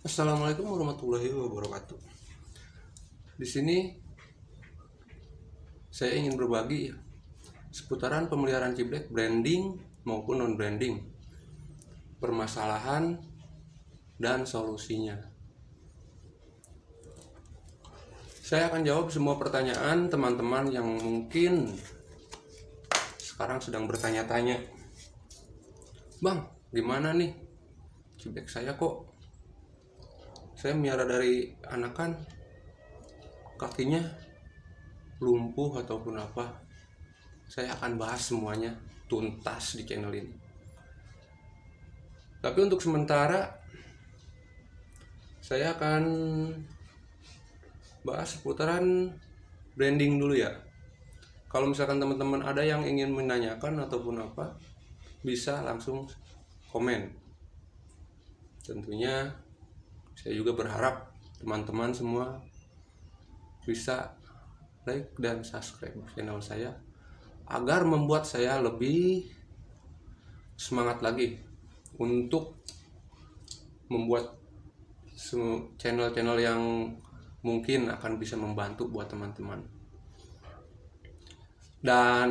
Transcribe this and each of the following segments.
Assalamualaikum warahmatullahi wabarakatuh. Di sini saya ingin berbagi seputaran pemeliharaan Ciblek, branding maupun non branding, permasalahan dan solusinya. Saya akan jawab semua pertanyaan teman-teman yang mungkin sekarang sedang bertanya-tanya, Bang, gimana nih Ciblek saya kok saya miara dari anakan kakinya lumpuh ataupun apa. Saya akan bahas semuanya tuntas di channel ini. Tapi untuk sementara saya akan bahas seputaran branding dulu ya. Kalau misalkan teman-teman ada yang ingin menanyakan ataupun apa, bisa langsung komen. Tentunya saya juga berharap teman-teman semua bisa like dan subscribe channel saya agar membuat saya lebih semangat lagi untuk membuat channel-channel yang mungkin akan bisa membantu buat teman-teman. Dan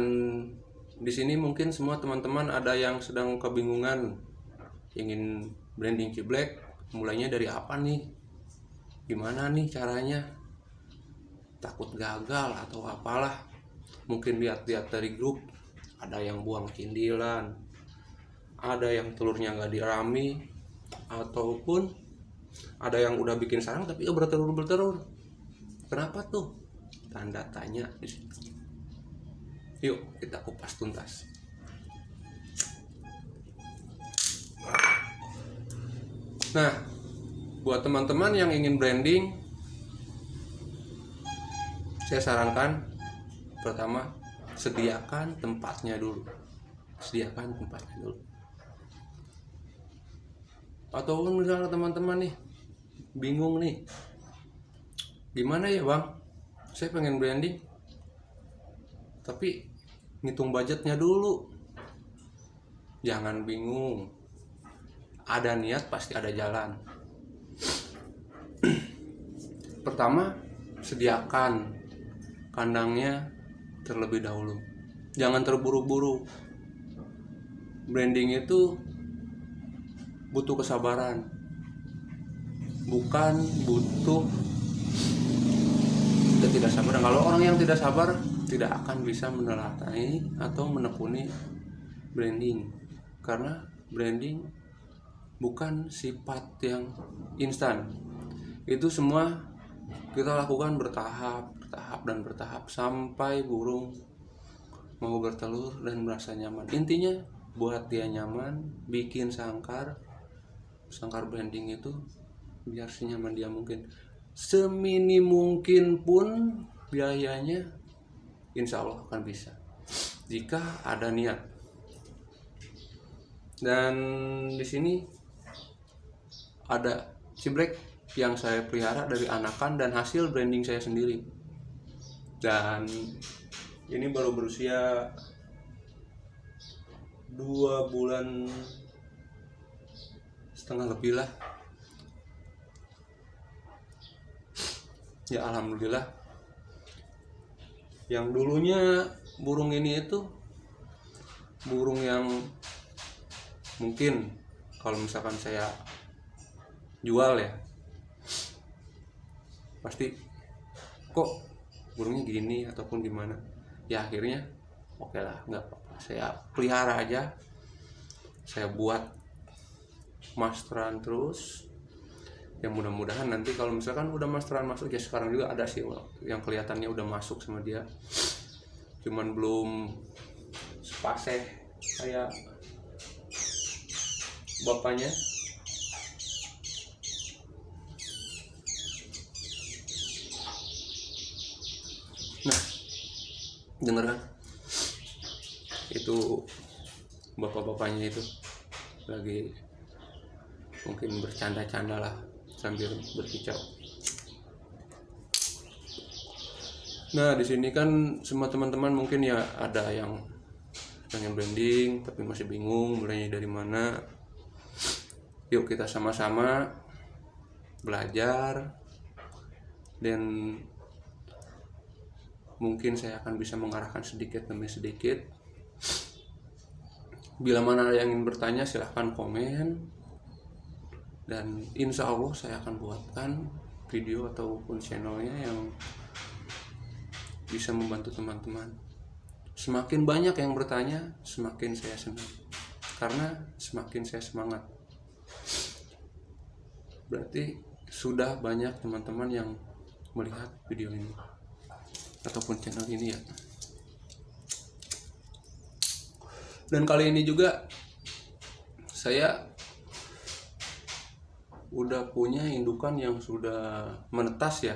di sini mungkin semua teman-teman ada yang sedang kebingungan ingin branding Ciblek, mulainya dari apa nih? Gimana nih caranya? Takut gagal atau apalah. Mungkin lihat-lihat dari grup, ada yang buang cindilan, ada yang telurnya nggak dirami, ataupun ada yang udah bikin sarang tapi bertelur. Kenapa tuh? Tanda tanya di situ. Yuk kita kupas tuntas. Nah, buat teman-teman yang ingin branding, saya sarankan pertama sediakan tempatnya dulu. Ataupun misalnya teman-teman nih bingung nih, gimana ya Bang, saya pengen branding tapi ngitung budgetnya dulu. Jangan bingung, ada niat pasti ada jalan. Pertama, sediakan kandangnya terlebih dahulu. Jangan terburu-buru. Branding itu butuh kesabaran, bukan butuh ketidaksabaran. Kalau orang yang tidak sabar tidak akan bisa meneladani atau menekuni branding, karena branding bukan sifat yang instan. Itu semua kita lakukan bertahap sampai burung mau bertelur dan merasa nyaman. Intinya buat dia nyaman, bikin sangkar branding itu biar senyaman dia mungkin. Seminim mungkin pun biayanya insya Allah akan bisa jika ada niat. Dan di sini ada Ciblek yang saya pelihara dari anakan dan hasil branding saya sendiri. Dan ini baru berusia 2 bulan setengah lebih lah. Ya alhamdulillah. Yang dulunya burung ini itu burung yang mungkin kalau misalkan saya jual ya, pasti kok burungnya gini ataupun gimana. Ya akhirnya oke lah, nggak apa-apa, saya pelihara aja. Saya buat masteran terus. Yang mudah-mudahan nanti kalau misalkan udah masteran masuk, ya sekarang juga ada sih yang kelihatannya udah masuk sama dia, cuman belum sepaseh kayak bapaknya. Nah, denger kan? Itu bapak-bapaknya itu lagi mungkin bercanda-canda lah sambil berkicau. Nah, di sini kan semua teman-teman mungkin ya ada yang pengen branding tapi masih bingung mulainya dari mana. Yuk kita sama-sama belajar, dan mungkin saya akan bisa mengarahkan sedikit demi sedikit. Bila mana ada yang ingin bertanya silahkan komen, dan insya Allah saya akan buatkan video ataupun channelnya yang bisa membantu teman-teman. Semakin banyak yang bertanya, semakin saya senang, karena semakin saya semangat. Berarti sudah banyak teman-teman yang melihat video ini ataupun channel ini ya. Dan kali ini juga saya udah punya indukan yang sudah menetas ya.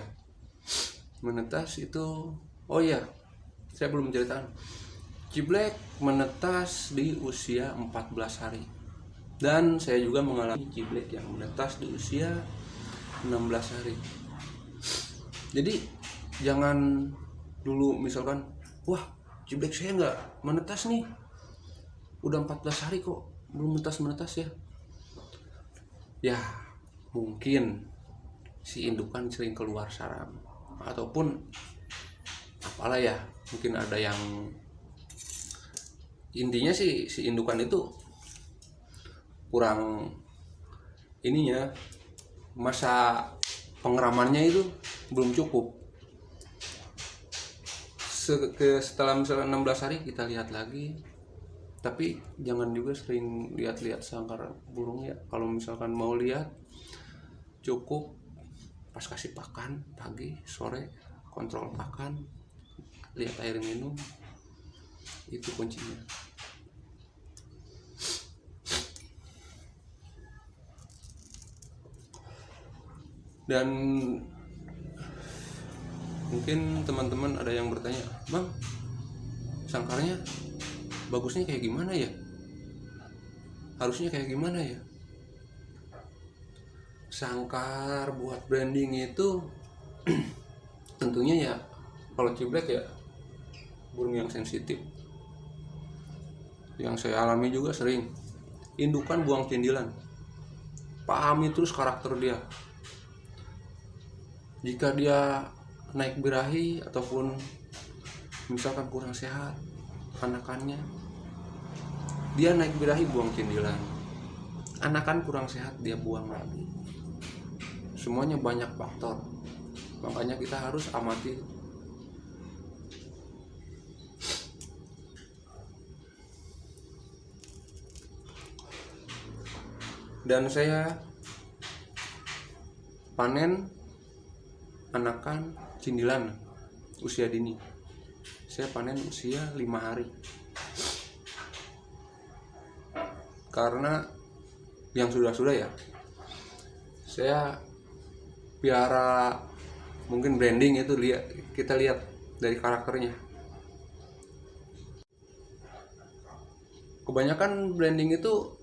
Menetas itu, oh iya, saya belum menceritakan. Ciblek menetas di usia 14 hari. Dan saya juga mengalami ciblek yang menetas di usia 16 hari. Jadi jangan dulu misalkan, wah ciblek saya nggak menetas nih, udah 14 hari kok belum menetas ya. Ya mungkin si indukan sering keluar sarang, ataupun apalah ya, mungkin ada yang, intinya sih si indukan itu kurang ininya, masa pengeramannya itu belum cukup. Setelah misalnya 16 hari kita lihat lagi, tapi jangan juga sering lihat-lihat sangkar burung ya. Kalau misalkan mau lihat, cukup pas kasih pakan pagi sore, kontrol pakan, lihat air minum, itu kuncinya. Dan mungkin teman-teman ada yang bertanya, bang, sangkarnya bagusnya kayak gimana ya, harusnya kayak gimana ya? Sangkar buat branding itu tentunya ya, kalau ciblek ya burung yang sensitif. Yang saya alami juga sering, indukan buang cindilan, pahami terus karakter dia. Jika dia naik birahi ataupun misalkan kurang sehat anakannya, dia naik birahi buang cindilan, anakan kurang sehat dia buang lagi. Semuanya banyak faktor, makanya kita harus amati. Dan saya panen anakan cindilan usia dini, saya panen usia 5 hari. Karena yang sudah-sudah ya, saya piara, mungkin branding itu kita lihat dari karakternya. Kebanyakan branding itu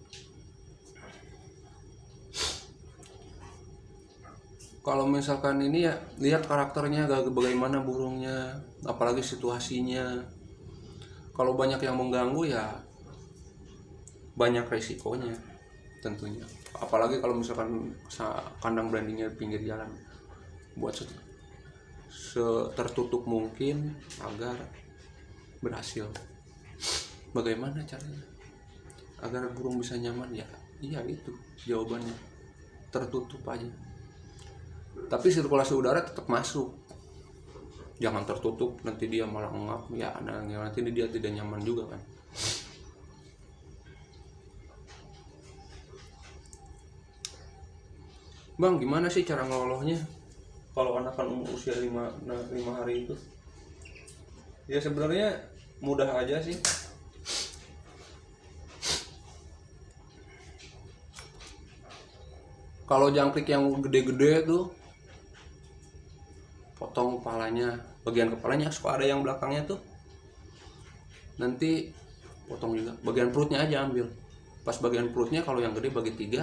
kalau misalkan ini ya, lihat karakternya bagaimana burungnya, apalagi situasinya. Kalau banyak yang mengganggu ya banyak resikonya tentunya. Apalagi kalau misalkan kandang brandingnya pinggir jalan, buat tertutup mungkin agar berhasil. Bagaimana caranya agar burung bisa nyaman ya? Iya, itu jawabannya, tertutup aja. Tapi sirkulasi udara tetap masuk, jangan tertutup, nanti dia malah ngap ya, nanti dia tidak nyaman juga kan. Bang, gimana sih cara ngelolosnya kalau anakan usia 5 hari itu? Ya sebenarnya mudah aja sih. Kalau jangkrik yang gede-gede tuh, potong kepalanya, bagian kepalanya, suka ada yang belakangnya tuh, nanti potong juga. Bagian perutnya aja ambil. Pas bagian perutnya kalau yang gede bagi 3,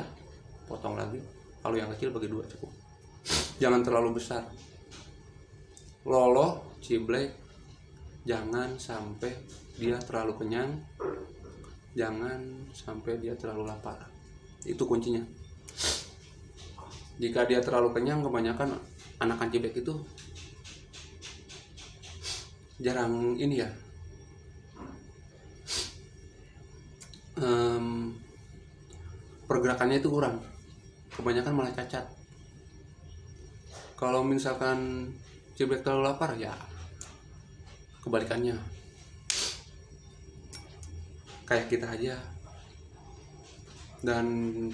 potong lagi. Kalau yang kecil bagi 2 cukup. Jangan terlalu besar. Loloh ciblek, jangan sampai dia terlalu kenyang, jangan sampai dia terlalu lapar. Itu kuncinya. Jika dia terlalu kenyang, kebanyakan anakan ciblek itu jarang ini ya, pergerakannya itu kurang, kebanyakan malah cacat. Kalau misalkan ciblek terlalu lapar ya kebalikannya, kayak kita aja. Dan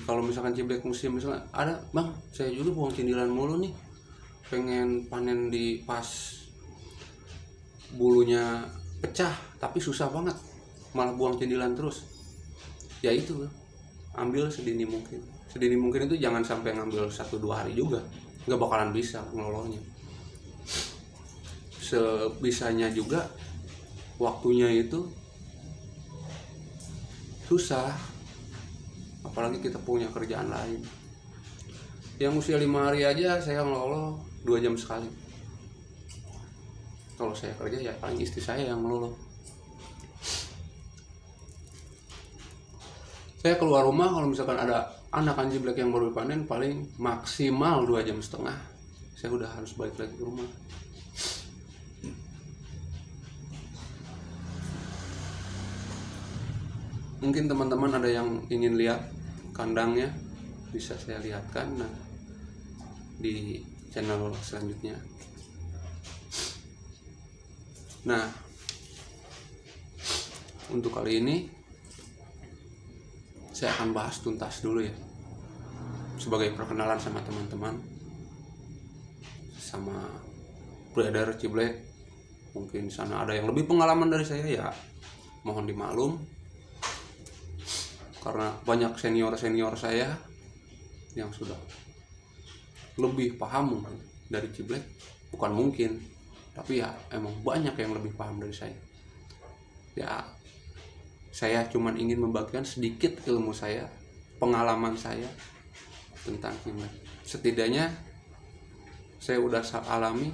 kalau misalkan ciblek musim, misalnya ada, bang saya juga buang cindilan mulu nih, pengen panen di pas bulunya pecah tapi susah banget, malah buang cindilan terus. Ya itu, ambil sedini mungkin. Sedini mungkin itu jangan sampai ngambil 1-2 hari juga, nggak bakalan bisa ngelolongnya. Sebisanya juga waktunya itu susah, apalagi kita punya kerjaan lain. Yang usia 5 hari aja saya ngeloloh 2 jam sekali. Kalau saya kerja ya paling istri saya yang ngeloloh. Saya keluar rumah kalau misalkan ada anakan ciblek yang baru panen, paling maksimal 2,5 jam saya udah harus balik lagi ke rumah. Mungkin teman-teman ada yang ingin lihat kandangnya, bisa saya lihatkan di channel selanjutnya. Nah, untuk kali ini saya akan bahas tuntas dulu ya, sebagai perkenalan sama teman-teman, sama breeder ciblek. Mungkin sana ada yang lebih pengalaman dari saya, ya mohon dimaklum, karena banyak senior saya yang sudah lebih paham mungkin dari ciblek. Bukan mungkin, tapi ya emang banyak yang lebih paham dari saya. Ya saya cuman ingin membagikan sedikit ilmu saya, pengalaman saya tentang ciblek. Setidaknya saya udah alami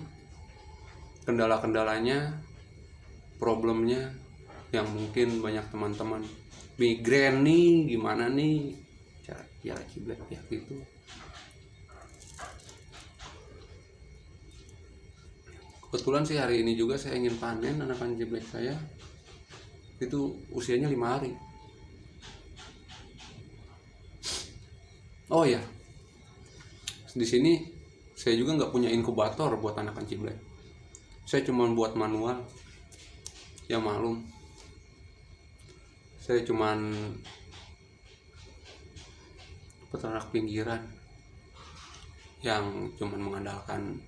kendala-kendalanya, problemnya, yang mungkin banyak teman-teman migrain nih, gimana nih cara piara ciblek ya gitu. Kebetulan sih hari ini juga saya ingin panen anakan ciblek saya, itu usianya 5 hari. Oh ya, di sini saya juga nggak punya inkubator buat anakan ciblek. Saya cuma buat manual. Ya maklum, saya cuman peternak pinggiran yang cuman mengandalkan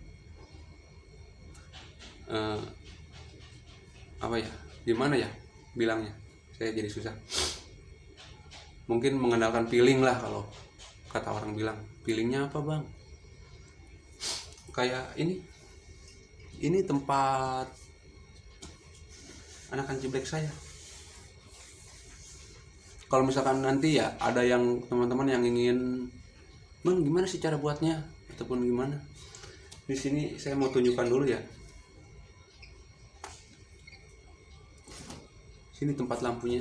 apa ya, gimana ya bilangnya, saya jadi susah. Mungkin mengandalkan piling lah, kalau kata orang bilang. Pilingnya apa bang? Kayak ini tempat anakan ciblek saya. Kalau misalkan nanti ya ada yang teman-teman yang ingin, bang gimana sih cara buatnya ataupun gimana, di sini saya mau tunjukkan dulu ya. Sini tempat lampunya.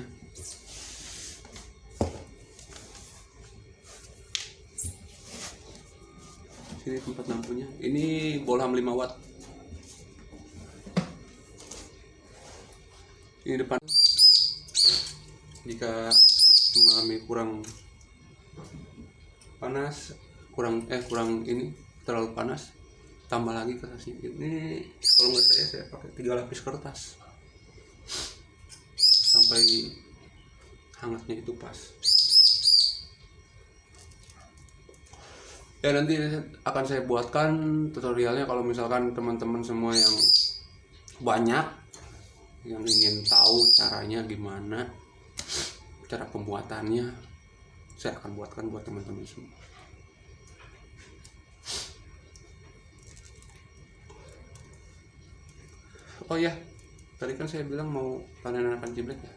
Sini tempat lampunya. Ini Bolham 5 watt. Ini depan. Jika mengalami kurang panas, kurang ini terlalu panas, tambah lagi ke sini. Ini kalau nggak saya pakai 3 lapis kertas sampai hangatnya itu pas. Ya nanti akan saya buatkan tutorialnya kalau misalkan teman-teman semua yang banyak yang ingin tahu caranya gimana, cara pembuatannya, saya akan buatkan buat teman-teman semua. Oh ya, tadi kan saya bilang mau panen anakan ciblek ya.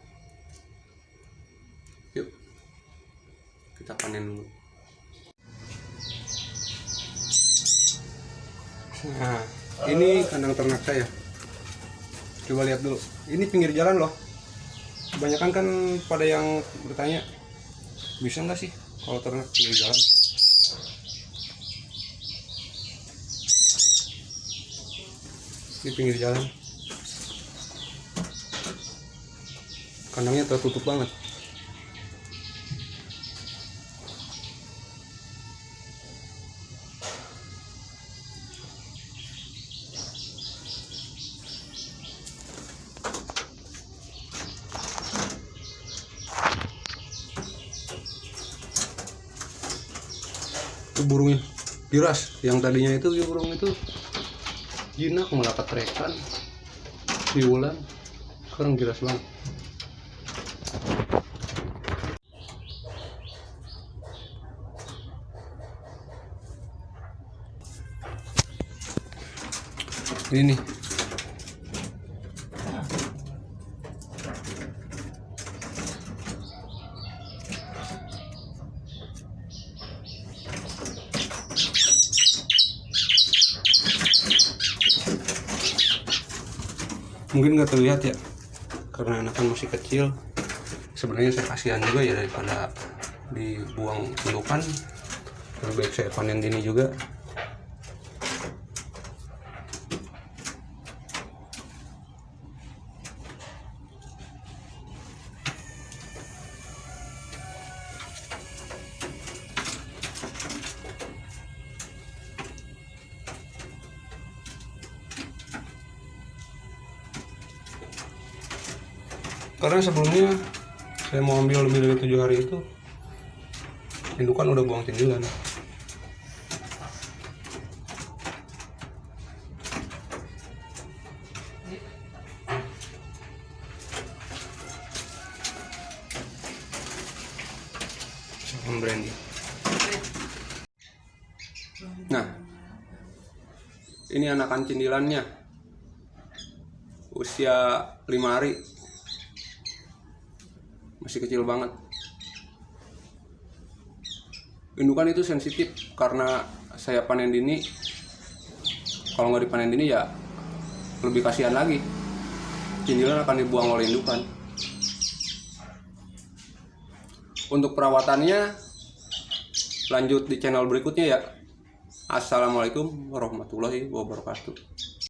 Yuk kita panen dulu. Nah, ini kandang ternak saya. Coba lihat dulu. Ini pinggir jalan loh. Kebanyakan kan pada yang bertanya, bisa nggak sih kalau ternak pinggir jalan? di pinggir jalan. Kandangnya tertutup banget. Itu burungnya piras, yang tadinya itu burung itu jinak malah ketrekan di ulang, sekarang piras banget. Ini nih, mungkin nggak terlihat ya karena anakan masih kecil. Sebenarnya saya kasihan juga ya, daripada dibuang indukan, lebih baik saya panen dini juga. Karena sebelumnya saya mau ambil lebih dari 7 hari itu, indukan udah buang tindilan. Branding. Nah, ini anakan cindilannya, usia 5 hari, masih kecil banget. Indukan itu sensitif karena saya panen dini. Kalau nggak dipanen dini ya lebih kasihan lagi, cindilan akan dibuang oleh indukan. Untuk perawatannya lanjut di channel berikutnya ya. Assalamualaikum warahmatullahi wabarakatuh.